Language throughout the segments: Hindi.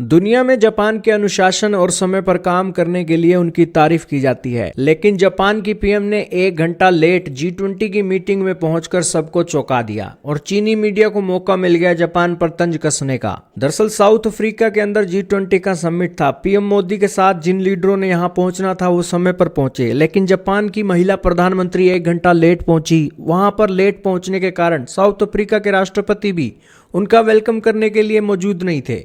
दुनिया में जापान के अनुशासन और समय पर काम करने के लिए उनकी तारीफ की जाती है, लेकिन जापान की पीएम ने 1 घंटा लेट G20 की मीटिंग में पहुंचकर सबको चौंका दिया और चीनी मीडिया को मौका मिल गया जापान पर तंज कसने का। दरअसल साउथ अफ्रीका के अंदर G20 का समिट था। पीएम मोदी के साथ जिन लीडरों ने यहां पहुंचना था वो समय पर पहुंचे, लेकिन जापान की महिला प्रधानमंत्री 1 घंटा लेट पहुंची। वहां पर लेट पहुंचने के कारण साउथ अफ्रीका के राष्ट्रपति भी उनका वेलकम करने के लिए मौजूद नहीं थे।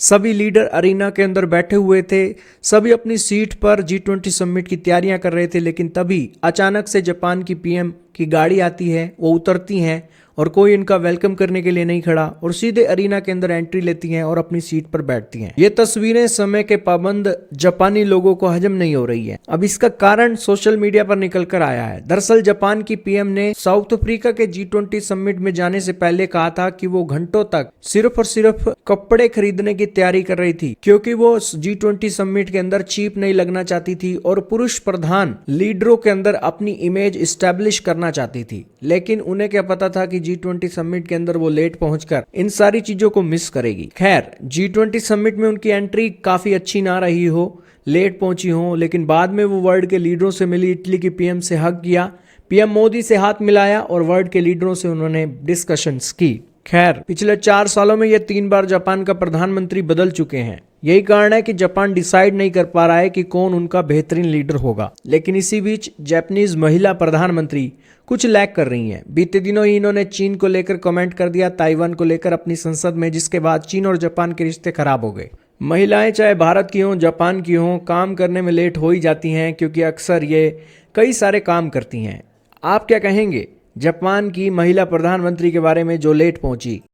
सभी लीडर अरीना के अंदर बैठे हुए थे, सभी अपनी सीट पर G20 समिट की तैयारियां कर रहे थे, लेकिन तभी अचानक से जापान की पीएम की गाड़ी आती है, वो उतरती हैं और कोई इनका वेलकम करने के लिए नहीं खड़ा और सीधे अरीना के अंदर एंट्री लेती हैं और अपनी सीट पर बैठती हैं। ये तस्वीरें समय के पाबंद जापानी लोगों को हजम नहीं हो रही है। अब इसका कारण सोशल मीडिया पर निकल कर आया है। दरअसल जापान की पीएम ने साउथ अफ्रीका के G20 समिट में जाने से पहले कहा था कि वो घंटों तक सिर्फ और सिर्फ कपड़े खरीदने की तैयारी कर रही थी, क्योंकि वो G20 समिट के अंदर चीप नहीं लगना चाहती थी और पुरुष प्रधान लीडरों के अंदर अपनी इमेज स्टैब्लिश करना चाहती थी। लेकिन उन्हें क्या पता था कि G20 समिट के अंदर वो लेट पहुंचकर इन सारी चीजों को मिस करेगी। खैर, G20 समिट में उनकी एंट्री काफी अच्छी ना रही हो, लेट पहुंची हो, लेकिन बाद में वो वर्ल्ड के लीडरों से मिली, इटली की पीएम से हग किया, पीएम मोदी से हाथ मिलाया और वर्ल्ड के लीडरों से उन्होंने डिस्कशंस की। खैर, पिछले 4 सालों में ये 3 बार जापान का प्रधानमंत्री बदल चुके हैं। यही कारण है कि जापान डिसाइड नहीं कर पा रहा है कि कौन उनका बेहतरीन लीडर होगा। लेकिन इसी बीच जापानीज महिला प्रधानमंत्री कुछ लैग कर रही हैं। बीते दिनों ही इन्होंने चीन को लेकर कमेंट कर दिया, ताइवान को लेकर अपनी संसद में, जिसके बाद चीन और जापान के रिश्ते खराब हो गए। महिलाएं चाहे भारत की हों, जापान की हों, काम करने में लेट हो ही जाती हैं, क्योंकि अक्सर ये कई सारे काम करती हैं। आप क्या कहेंगे जापान की महिला प्रधानमंत्री के बारे में जो लेट पहुंची?